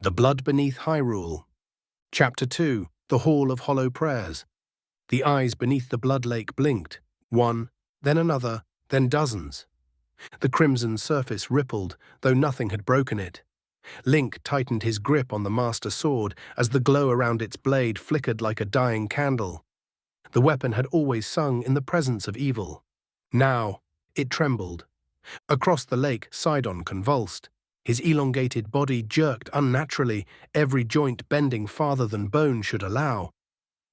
The Blood Beneath Hyrule. Chapter 2. The Hall of Hollow Prayers. The eyes beneath the blood lake blinked, one, then another, then dozens. The crimson surface rippled, though nothing had broken it. Link tightened his grip on the Master Sword as the glow around its blade flickered like a dying candle. The weapon had always sung in the presence of evil. Now, it trembled. Across the lake, Sidon convulsed. His elongated body jerked unnaturally, every joint bending farther than bone should allow.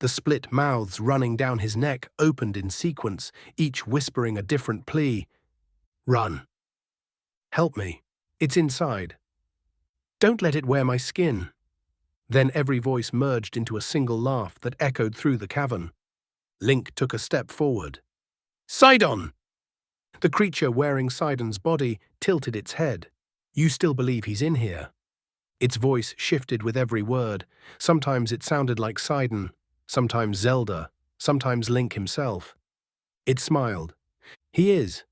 The split mouths running down his neck opened in sequence, each whispering a different plea. Run. Help me. It's inside. Don't let it wear my skin. Then every voice merged into a single laugh that echoed through the cavern. Link took a step forward. Sidon! The creature wearing Sidon's body tilted its head. You still believe he's in here? Its voice shifted with every word. Sometimes it sounded like Sidon, sometimes Zelda, sometimes Link himself. It smiled. He is.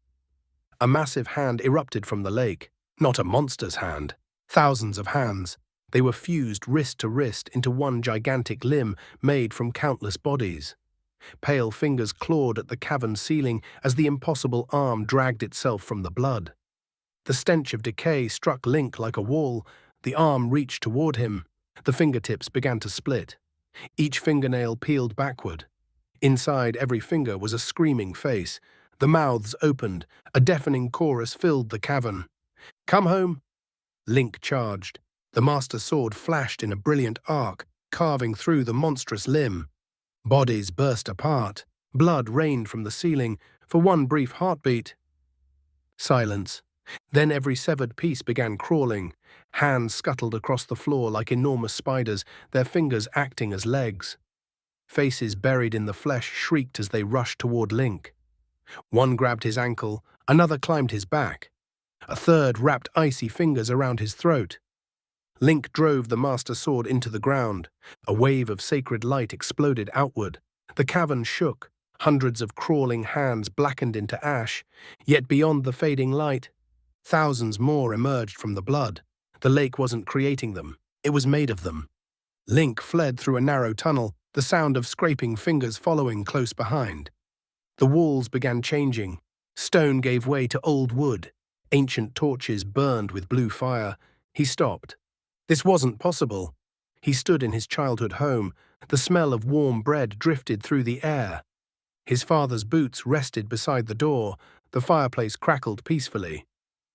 A massive hand erupted from the lake. Not a monster's hand. Thousands of hands. They were fused wrist to wrist into one gigantic limb made from countless bodies. Pale fingers clawed at the cavern ceiling as the impossible arm dragged itself from the blood. The stench of decay struck Link like a wall. The arm reached toward him. The fingertips began to split. Each fingernail peeled backward. Inside every finger was a screaming face. The mouths opened. A deafening chorus filled the cavern. Come home! Link charged. The Master Sword flashed in a brilliant arc, carving through the monstrous limb. Bodies burst apart. Blood rained from the ceiling. For one brief heartbeat. Silence. Then every severed piece began crawling. Hands scuttled across the floor like enormous spiders, their fingers acting as legs. Faces buried in the flesh shrieked as they rushed toward Link. One grabbed his ankle, another climbed his back. A third wrapped icy fingers around his throat. Link drove the Master Sword into the ground. A wave of sacred light exploded outward. The cavern shook. Hundreds of crawling hands blackened into ash. Yet beyond the fading light, thousands more emerged from the blood. The lake wasn't creating them. It was made of them. Link fled through a narrow tunnel, the sound of scraping fingers following close behind. The walls began changing. Stone gave way to old wood. Ancient torches burned with blue fire. He stopped. This wasn't possible. He stood in his childhood home. The smell of warm bread drifted through the air. His father's boots rested beside the door. The fireplace crackled peacefully.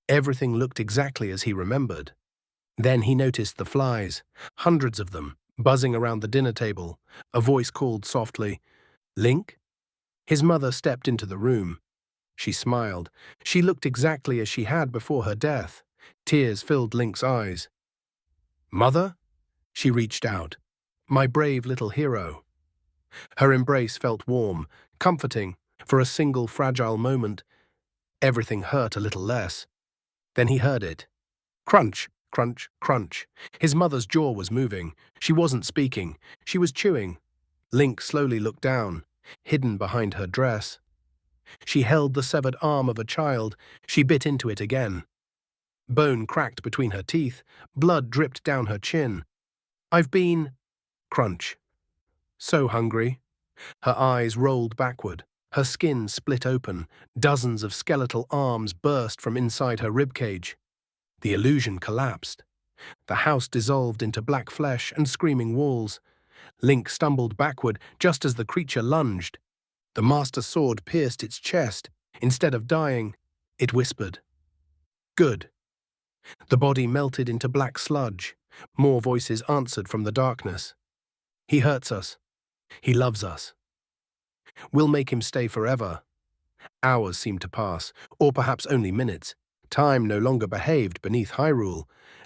Everything looked exactly as he remembered. Then he noticed the flies, hundreds of them, buzzing around the dinner table. A voice called softly, Link? His mother stepped into the room. She smiled. She looked exactly as she had before her death. Tears filled Link's eyes. Mother? She reached out. My brave little hero. Her embrace felt warm, comforting. For a single fragile moment, everything hurt a little less. Then he heard it. Crunch, crunch, crunch. His mother's jaw was moving. She wasn't speaking. She was chewing. Link slowly looked down, hidden behind her dress. She held the severed arm of a child. She bit into it again. Bone cracked between her teeth. Blood dripped down her chin. I've been... Crunch. So hungry. Her eyes rolled backward. Her skin split open. Dozens of skeletal arms burst from inside her ribcage. The illusion collapsed. The house dissolved into black flesh and screaming walls. Link stumbled backward just as the creature lunged. The Master Sword pierced its chest. Instead of dying, it whispered. Good. The body melted into black sludge. More voices answered from the darkness. He hurts us. He loves us. We'll make him stay forever. Hours seemed to pass, or perhaps only minutes. Time no longer behaved beneath Hyrule.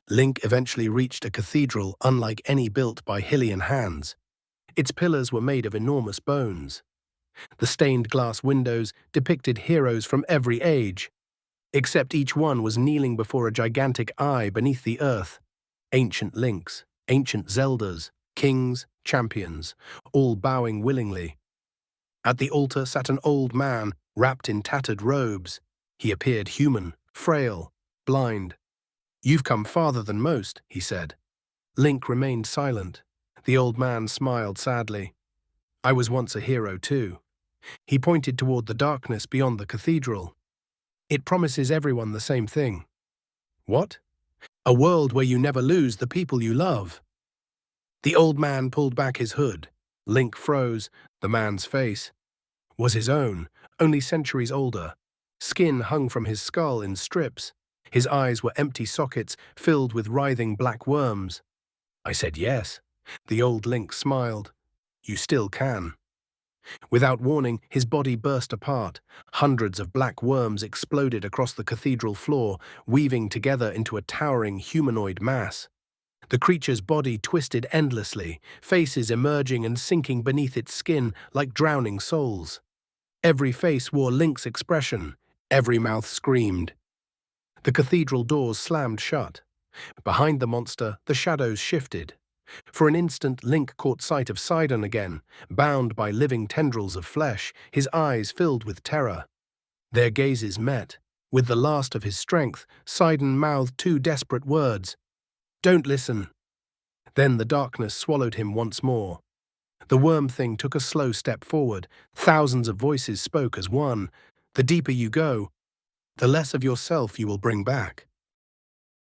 Link eventually reached a cathedral unlike any built by Hylian hands. Its pillars were made of enormous bones. The stained glass windows depicted heroes from every age, except each one was kneeling before a gigantic eye beneath the earth. Ancient Links, ancient Zeldas, kings, champions, all bowing willingly. At the altar sat an old man, wrapped in tattered robes. He appeared human, frail, blind. You've come farther than most, he said. Link remained silent. The old man smiled sadly. I was once a hero too. He pointed toward the darkness beyond the cathedral. It promises everyone the same thing. What? A world where you never lose the people you love. The old man pulled back his hood. Link froze. The man's face was his own, only centuries older. Skin hung from his skull in strips. His eyes were empty sockets filled with writhing black worms. I said yes. The old Link smiled. You still can. Without warning, his body burst apart. Hundreds of black worms exploded across the cathedral floor, weaving together into a towering humanoid mass. The creature's body twisted endlessly, faces emerging and sinking beneath its skin like drowning souls. Every face wore Link's expression. Every mouth screamed. The cathedral doors slammed shut. Behind the monster, the shadows shifted. For an instant, Link caught sight of Sidon again, bound by living tendrils of flesh, his eyes filled with terror. Their gazes met. With the last of his strength, Sidon mouthed two desperate words. Don't listen. Then the darkness swallowed him once more. The worm thing took a slow step forward. Thousands of voices spoke as one. The deeper you go, the less of yourself you will bring back.